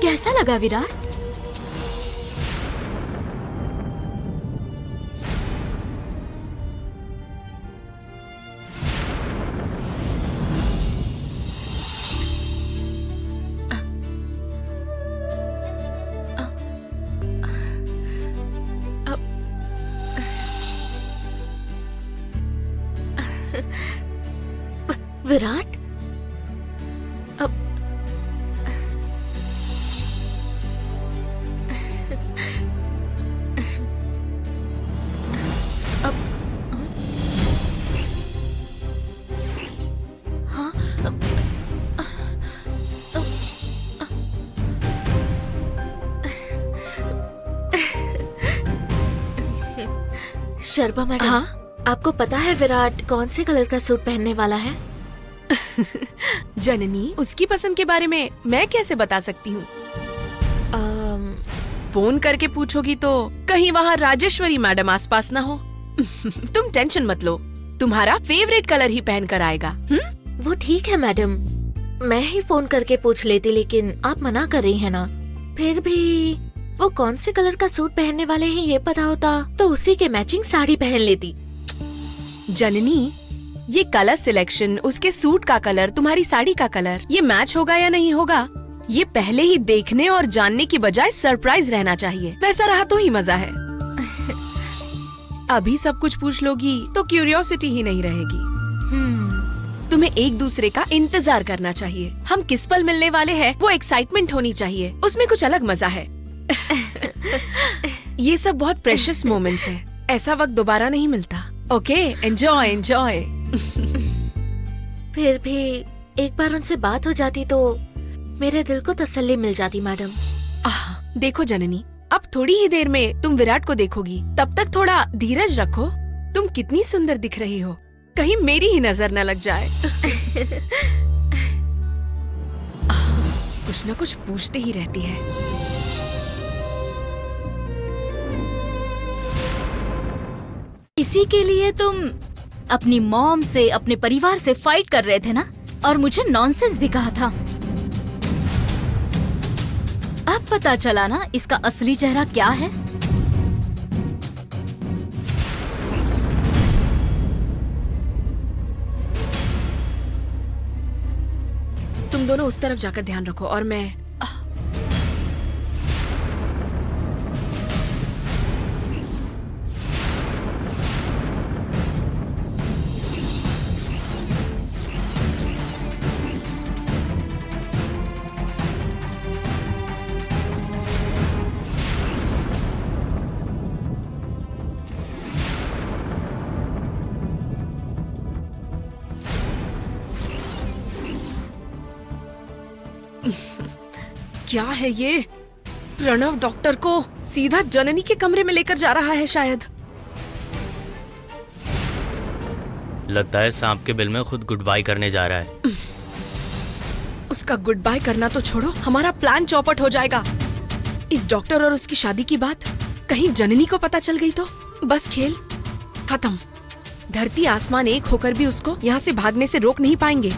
कैसा लगा विराट? विराट, शर्मा मैडम, हाँ? आपको पता है विराट कौन से कलर का सूट पहनने वाला है? जननी, उसकी पसंद के बारे में मैं कैसे बता सकती हूँ? फोन करके पूछोगी तो कहीं वहाँ राजेश्वरी मैडम आसपास ना हो। तुम टेंशन मत लो, तुम्हारा फेवरेट कलर ही पहन कर आएगा। वो ठीक है मैडम, मैं ही फोन करके पूछ लेती, लेकिन आप मना कर रही हैं ना। फिर भी वो कौन से कलर का सूट पहनने वाले हैं ये पता होता तो उसी के मैचिंग साड़ी पहन लेती। जननी, ये कलर सिलेक्शन, उसके सूट का कलर, तुम्हारी साड़ी का कलर, ये मैच होगा या नहीं होगा, ये पहले ही देखने और जानने की बजाय सरप्राइज रहना चाहिए। वैसा रहा तो ही मजा है। अभी सब कुछ पूछ लोगी तो क्यूरियोसिटी ही नहीं रहेगी। तुम्हें एक दूसरे का इंतजार करना चाहिए। हम किस पल मिलने वाले हैं वो एक्साइटमेंट होनी चाहिए, उसमें कुछ अलग मजा है। ये सब बहुत प्रेशियस मोमेंट्स हैं, ऐसा वक्त दोबारा नहीं मिलता। Okay, enjoy enjoy. फिर भी एक बार उनसे बात हो जाती तो मेरे दिल को तसल्ली मिल जाती मैडम। देखो जननी, अब थोड़ी ही देर में तुम विराट को देखोगी, तब तक थोड़ा धीरज रखो। तुम कितनी सुंदर दिख रही हो, कहीं मेरी ही नजर न लग जाए। कुछ न कुछ पूछते ही रहती है। इसी के लिए तुम अपनी मॉम से, अपने परिवार से फाइट कर रहे थे ना, और मुझे नॉनसेंस भी कहा था। पता चला ना इसका असली चेहरा क्या है। तुम दोनों उस तरफ जाकर ध्यान रखो और मैं क्या है ये? प्रणव डॉक्टर को सीधा जननी के कमरे में लेकर जा रहा है शायद। लगता है सांप के बिल में खुद गुड बाय करने जा रहा है। उसका गुड बाय करना तो छोड़ो, हमारा प्लान चौपट हो जाएगा। इस डॉक्टर और उसकी शादी की बात कहीं जननी को पता चल गई तो बस खेल खत्म। धरती आसमान एक होकर भी उसको यहाँ से भागने से रोक नहीं पाएंगे।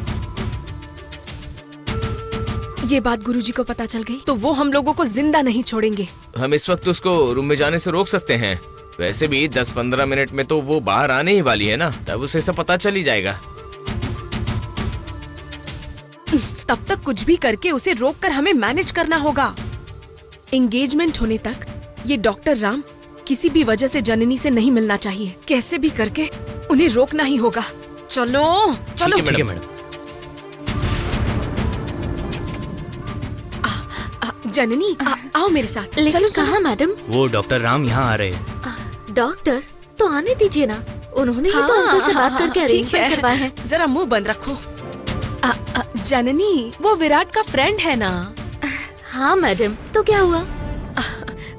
ये बात गुरुजी को पता चल गई तो वो हम लोगों को जिंदा नहीं छोड़ेंगे। हम इस वक्त उसको रूम में जाने से रोक सकते हैं। वैसे भी 10-15 मिनट में तो वो बाहर आने ही वाली है ना, तब उसे सब पता चल ही जाएगा। तब तक कुछ भी करके उसे रोककर हमें मैनेज करना होगा। एंगेजमेंट होने तक ये डॉक्टर राम किसी भी वजह से जननी से नहीं मिलना चाहिए। कैसे भी करके उन्हें रोकना ही होगा। चलो चलो। ठीक है मैडम। जननी आओ मेरे साथ। चलो कहाँ मैडम? वो डॉक्टर राम यहाँ आ रहे हैं। डॉक्टर तो आने दीजिए ना, उन्होंने ही तो अंकल से बात करके अरेंजमेंट करवाए हैं। जरा मुंह बंद रखो। जननी वो विराट का फ्रेंड है ना? हाँ मैडम, तो क्या हुआ?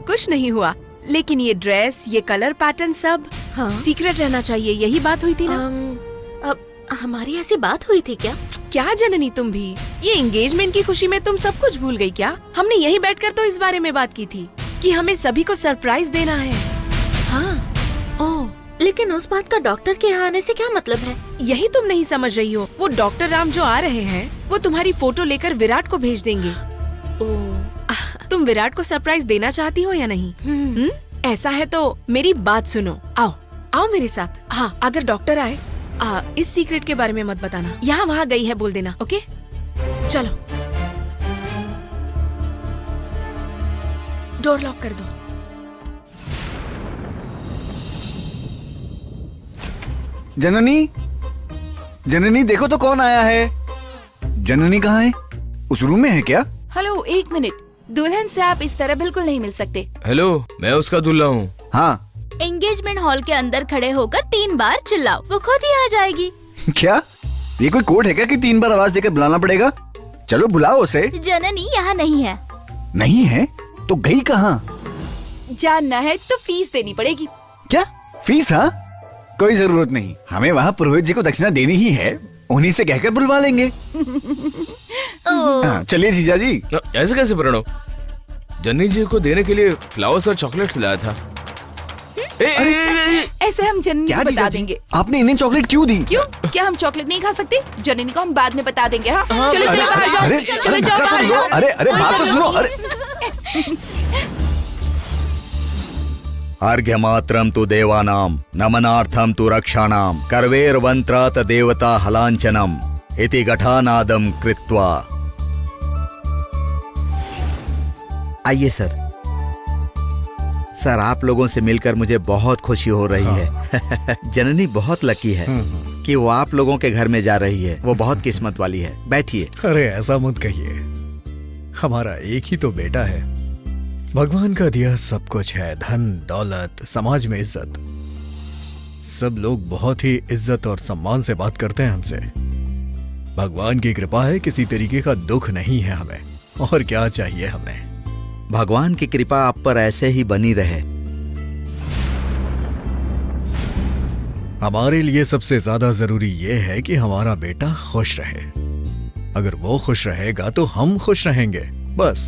कुछ नहीं हुआ, लेकिन ये ड्रेस, ये कलर पैटर्न सब सीक्रेट रहना चाहिए, यही बात हुई थी ना? अब हमारी ऐसी बात हुई थी क्या? क्या जननी तुम भी ये एंगेजमेंट की खुशी में तुम सब कुछ भूल गई क्या? हमने यही बैठकर तो इस बारे में बात की थी कि हमें सभी को सरप्राइज देना है। हाँ। ओह, लेकिन उस बात का डॉक्टर के यहाँ आने से क्या मतलब है? यही तुम नहीं समझ रही हो। वो डॉक्टर राम जो आ रहे हैं वो तुम्हारी फोटो लेकर विराट को भेज देंगे। तुम विराट को सरप्राइज देना चाहती हो या नहीं? ऐसा है तो मेरी बात सुनो। आओ आओ मेरे साथ। हाँ, अगर डॉक्टर आए इस सीक्रेट के बारे में मत बताना। यहाँ वहाँ गई है बोल देना। ओके चलो, डोर लॉक कर दो। जननी, जननी देखो तो कौन आया है। जननी कहाँ है? उस रूम में है क्या? हेलो, एक मिनट। दुल्हन से आप इस तरह बिल्कुल नहीं मिल सकते। हेलो, मैं उसका दूल्हा हूँ। हाँ। एंगेजमेंट हॉल के अंदर खड़े होकर 3 बार चिल्लाओ, वो खुद ही आ जाएगी। क्या ये कोई कोड है क्या कि 3 बार आवाज देकर बुलाना पड़ेगा? चलो बुलाओ उसे। जननी यहाँ नहीं है। नहीं है तो गई कहाँ? जानना है तो फीस देनी पड़ेगी। क्या फीस? हाँ, कोई जरूरत नहीं, हमें वहाँ पुरोहित जी को दक्षिणा देनी ही है, उन्हीं से कहकर बुलवा लेंगे। चलिए जीजा जी। ऐसे कैसे प्रणव? जननी जी को देने के लिए फ्लावर्स और चॉकलेट्स लाया था। ऐसे हम जननी को बता देंगे। आपने इन्हें चॉकलेट क्यों दी? क्यों? क्या हम चॉकलेट नहीं खा सकते? जननी को हम बाद में बता देंगे। हाँ, चलो चलो बाहर जाओ। अरे चलो जाओ बाहर जाओ। अरे अरे बात तो सुनो। अरे अर्घ्यमात्रं तु देवानां नमनार्थं तु रक्षाणां कर्वेर्वन्त्रात देवता हलांचनम् इति घटानादं कृत्वा। आइए सर। सर, आप लोगों से मिलकर मुझे बहुत खुशी हो रही है। जननी बहुत लकी है कि वो आप लोगों के घर में जा रही है। वो बहुत किस्मत वाली है। बैठिए। अरे ऐसा मत कहिए, हमारा एक ही तो बेटा है। भगवान का दिया सब कुछ है, धन दौलत, समाज में इज्जत। सब लोग बहुत ही इज्जत और सम्मान से बात करते हैं हमसे। भगवान की कृपा है, किसी तरीके का दुख नहीं है हमें। और क्या चाहिए हमें? भगवान की कृपा आप पर ऐसे ही बनी रहे। हमारे लिए सबसे ज्यादा जरूरी यह है कि हमारा बेटा खुश रहे। अगर वो खुश रहेगा तो हम खुश रहेंगे, बस।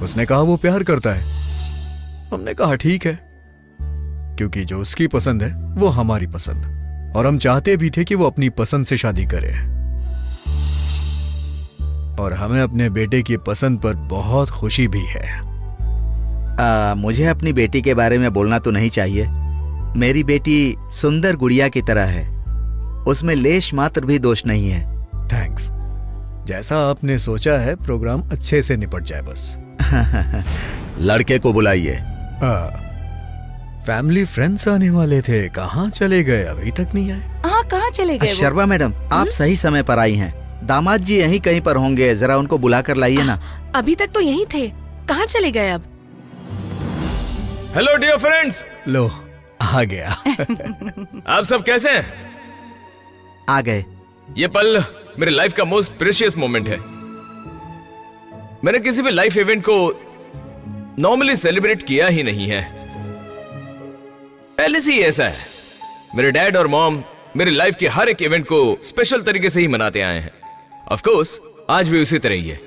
उसने कहा वो प्यार करता है, हमने कहा ठीक है, क्योंकि जो उसकी पसंद है वो हमारी पसंद, और हम चाहते भी थे कि वो अपनी पसंद से शादी करे। और हमें अपने बेटे की पसंद पर बहुत खुशी भी है। मुझे अपनी बेटी के बारे में बोलना तो नहीं चाहिए। मेरी बेटी सुंदर गुड़िया की तरह है, उसमें लेश मात्र भी दोष नहीं है। थैंक्स। जैसा आपने सोचा है प्रोग्राम अच्छे से निपट जाए बस। लड़के को बुलाइए। फैमिली फ्रेंड्स आने वाले थे, कहाँ चले गए? अभी तक नहीं आए। हाँ, कहाँ चले गए वो? शर्मा मैडम, आप सही समय पर आई हैं। दामाद जी यहीं कहीं पर होंगे, जरा उनको बुला कर लाइए ना। अभी तक तो यहीं थे, कहाँ चले गए अब? Hello dear friends. लो आ गया। आप सब कैसे हैं? आ गए। ये पल मेरे लाइफ का मोस्ट प्रेशियस मोमेंट है। मैंने किसी भी लाइफ इवेंट को नॉर्मली सेलिब्रेट किया ही नहीं है। पहले से ही ऐसा है। मेरे डैड और मॉम मेरी लाइफ के हर एक इवेंट को स्पेशल तरीके से ही मनाते आए हैं। ऑफ कोर्स आज भी उसी तरह ही है।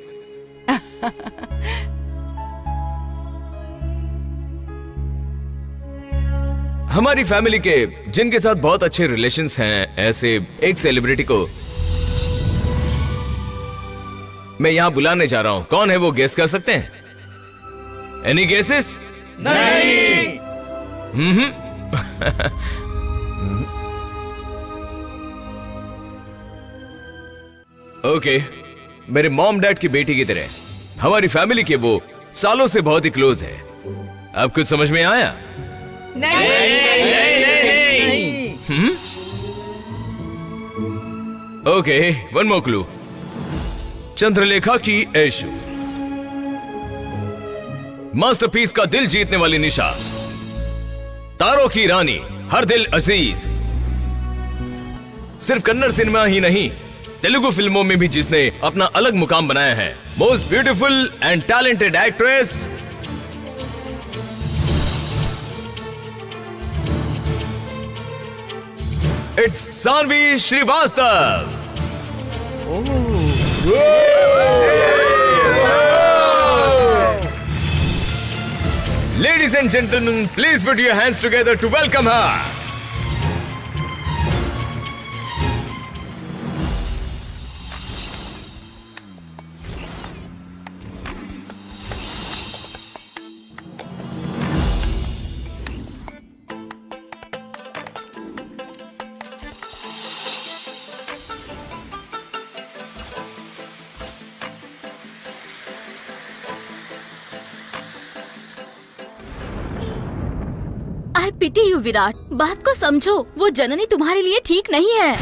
हमारी फैमिली के जिनके साथ बहुत अच्छे रिलेशंस हैं, ऐसे एक सेलिब्रिटी को मैं यहां बुलाने जा रहा हूं। कौन है वो गेस कर सकते हैं? Any guesses? नहीं। ओके, मेरे मॉम डैड की बेटी की तरह हमारी फैमिली के वो सालों से बहुत ही क्लोज है। अब कुछ समझ में आया? Okay, one more clue. Chandralekha की ऐशू, मास्टरपीस का दिल जीतने वाली निशा, तारों की रानी, हर दिल अजीज। सिर्फ कन्नड़ सिनेमा ही नहीं, तेलुगु फिल्मों में भी जिसने अपना अलग मुकाम बनाया है। Most beautiful and talented actress it's Sanvi Shrivastava. Ladies and gentlemen, please put your hands together to welcome her. I pity you Virat, बात को समझो। वो जननी तुम्हारे लिए ठीक नहीं है।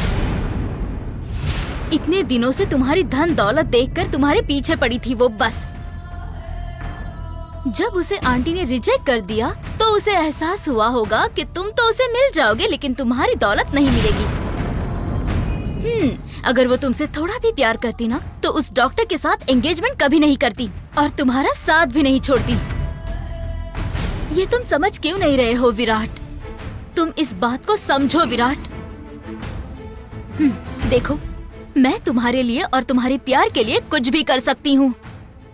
इतने दिनों से तुम्हारी धन दौलत देखकर तुम्हारे पीछे पड़ी थी वो बस। जब उसे आंटी ने रिजेक्ट कर दिया तो उसे एहसास हुआ होगा कि तुम तो उसे मिल जाओगे लेकिन तुम्हारी दौलत नहीं मिलेगी। अगर वो तुमसे थोड़ा भी प्यार करती ना तो उस डॉक्टर के साथ एंगेजमेंट कभी नहीं करती और तुम्हारा साथ भी नहीं छोड़ती। ये तुम समझ क्यों नहीं रहे हो विराट? तुम इस बात को समझो विराट। देखो, मैं तुम्हारे लिए और तुम्हारे प्यार के लिए कुछ भी कर सकती हूँ।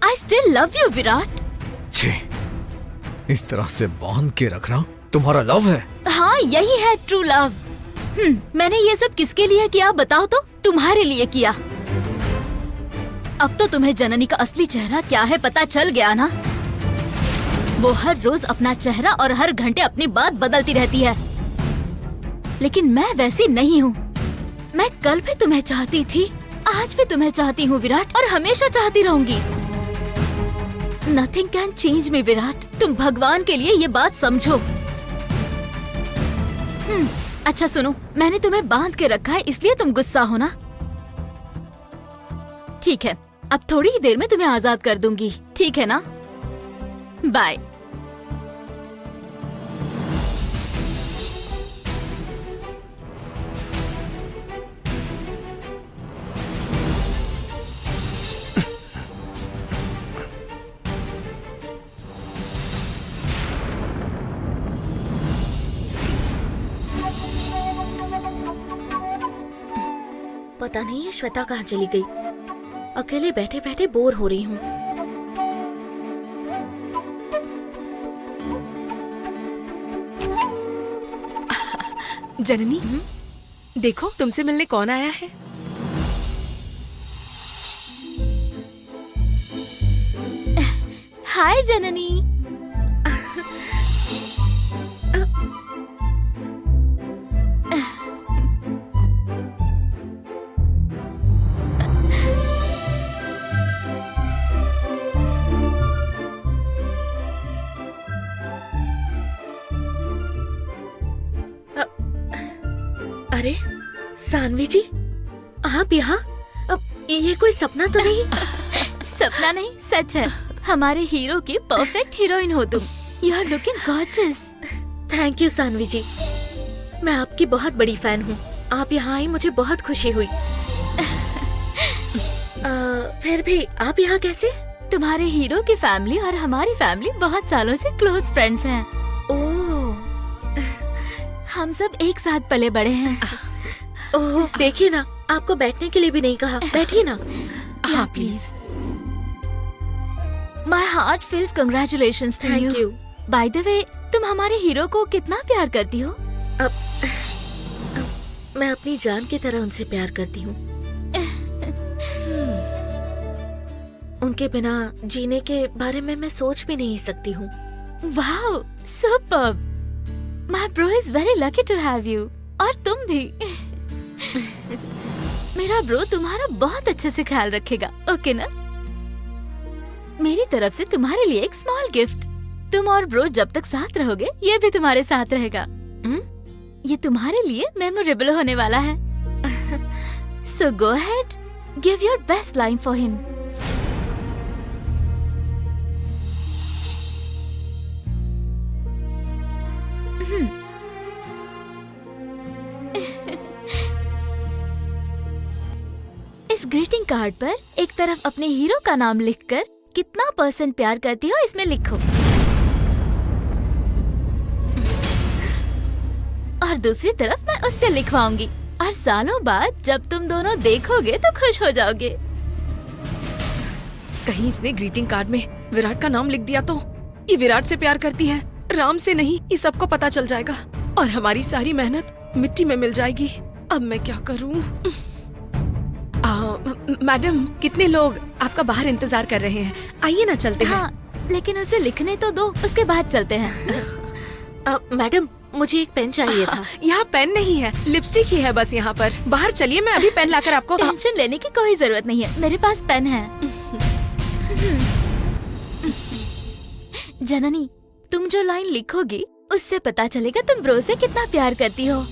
I still love you Virat. छे, इस तरह से बांध के रखना तुम्हारा लव है? हाँ, यही है ट्रू लव। मैंने ये सब किसके लिए किया बताओ तो? तुम्हारे लिए किया। अब तो तुम्हें जननी का असली चेहरा क्या है पता चल गया ना? वो हर रोज अपना चेहरा और हर घंटे अपनी बात बदलती रहती है, लेकिन मैं वैसी नहीं हूँ। मैं कल भी तुम्हें चाहती थी, आज भी तुम्हें चाहती हूँ विराट, और हमेशा चाहती रहूंगी। नथिंग कैन चेंज मी विराट। तुम भगवान के लिए ये बात समझो। अच्छा सुनो, मैंने तुम्हें बांध के रखा है इसलिए तुम गुस्सा हो ना? ठीक है, अब थोड़ी ही देर में तुम्हें आजाद कर दूंगी, ठीक है ना? बाय। पता नहीं ये श्वेता कहाँ चली गई। अकेले बैठे बैठे बोर हो रही हूँ। जननी, देखो तुमसे मिलने कौन आया है। हाय जननी। अरे सानवी जी, आप यहाँ? ये कोई सपना तो नहीं? सपना नहीं, सच है। हमारे हीरो की परफेक्ट हीरोइन हो तुम। You are looking gorgeous. Thank you Saanvi ji, मैं आपकी बहुत बड़ी फैन हूँ। आप यहाँ आई मुझे बहुत खुशी हुई। फिर भी आप यहाँ कैसे? तुम्हारे हीरो की फैमिली और हमारी फैमिली बहुत सालों से क्लोज फ्रेंड्स हैं। ओह, हम सब एक साथ पले बड़े हैं। ओह, देखिए ना, आपको बैठने के लिए भी नहीं कहा। बैठिए ना। हाँ please. My heart feels congratulations to thank you. You. By the way, तुम हमारे हीरो को कितना प्यार करती हो? मैं अपनी जान की तरह उनसे प्यार करती हूँ। उनके बिना जीने के बारे में मैं सोच भी नहीं सकती हूँ। Wow, superb. My bro is very lucky to have you. और तुम भी। मेरा ब्रो तुम्हारा बहुत अच्छे से ख्याल रखेगा, ओके ना? मेरी तरफ से तुम्हारे लिए एक स्मॉल गिफ्ट। तुम और ब्रो जब तक साथ रहोगे, ये भी तुम्हारे साथ रहेगा। ये तुम्हारे लिए मेमोरेबल होने वाला है। So go ahead, give your best line for him. इस ग्रीटिंग कार्ड पर एक तरफ अपने हीरो का नाम लिखकर कितना % प्यार करती हो इसमें लिखो, और दूसरी तरफ मैं उससे लिखवाऊंगी। और सालों बाद जब तुम दोनों देखोगे तो खुश हो जाओगे। कहीं इसने ग्रीटिंग कार्ड में विराट का नाम लिख दिया तो? ये विराट से प्यार करती है, राम से नहीं। ये सबको पता चल जाएगा और हमारी सारी मेहनत मिट्टी में मिल जाएगी। अब मैं क्या करूं? मैडम, कितने लोग आपका बाहर इंतजार कर रहे हैं। आइए ना, चलते हैं। हाँ, लेकिन उसे लिखने तो दो, उसके बाद चलते हैं। मैडम, मुझे एक पेन चाहिए था। यहाँ पेन नहीं है, लिपस्टिक ही है बस यहाँ पर। बाहर चलिए, मैं अभी पेन लाकर आपको। टेंशन लेने की कोई जरूरत नहीं है, मेरे पास पेन है। जननी, तुम जो लाइन लिखोगी उससे पता चलेगा तुम ब्रो से कितना प्यार करती हो।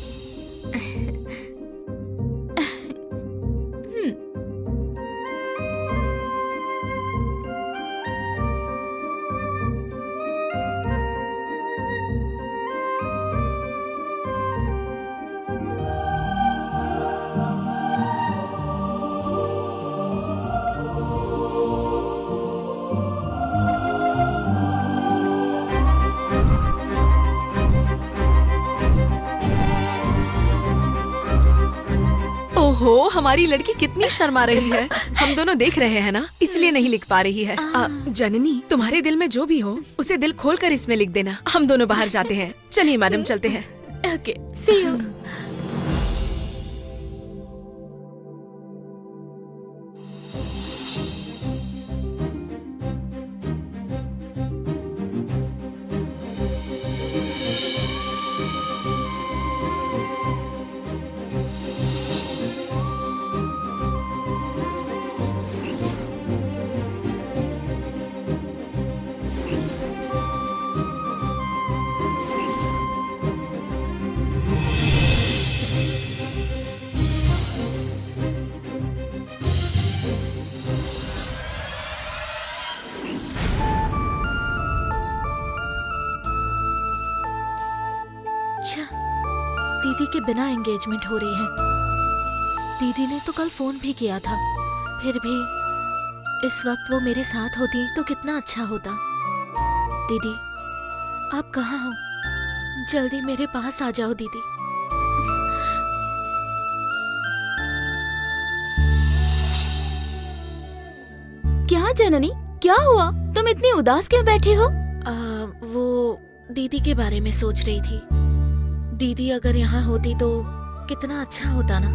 ओहो, हमारी लड़की कितनी शर्मा रही है। हम दोनों देख रहे हैं ना, इसलिए नहीं लिख पा रही है। जननी, तुम्हारे दिल में जो भी हो उसे दिल खोलकर इसमें लिख देना। हम दोनों बाहर जाते हैं। चलिए मैडम, चलते हैं। Okay, see you. दीदी के बिना एंगेजमेंट हो रही है। दीदी ने तो कल फोन भी किया था। फिर भी इस वक्त वो मेरे साथ होती तो कितना अच्छा होता। दीदी, आप कहाँ हो? जल्दी मेरे पास आ जाओ दीदी। क्या जननी, क्या हुआ? तुम इतनी उदास क्यों बैठी हो? वो दीदी के बारे में सोच रही थी। दीदी अगर यहाँ होती तो कितना अच्छा होता ना।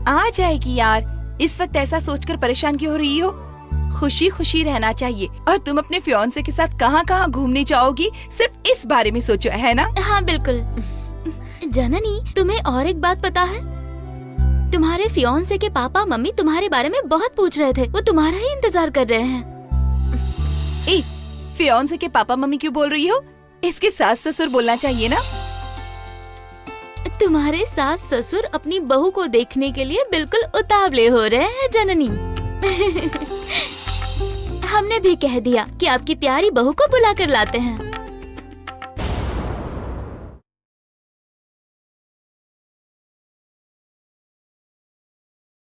आ जाएगी यार, इस वक्त ऐसा सोचकर परेशान क्यों हो रही हो? खुशी खुशी रहना चाहिए। और तुम अपने फियांसे के साथ कहाँ कहाँ घूमने जाओगी, सिर्फ इस बारे में सोचो, है ना? हाँ बिल्कुल। जननी, तुम्हें और एक बात पता है? तुम्हारे फियांसे के पापा मम्मी तुम्हारे बारे में बहुत पूछ रहे थे। वो तुम्हारा ही इंतजार कर रहे हैं। ए, फियांसे के पापा मम्मी क्यों बोल रही हो? इसके सास ससुर बोलना चाहिए ना। तुम्हारे सास ससुर अपनी बहू को देखने के लिए बिल्कुल उतावले हो रहे हैं जननी। हमने भी कह दिया कि आपकी प्यारी बहू को बुला कर लाते हैं।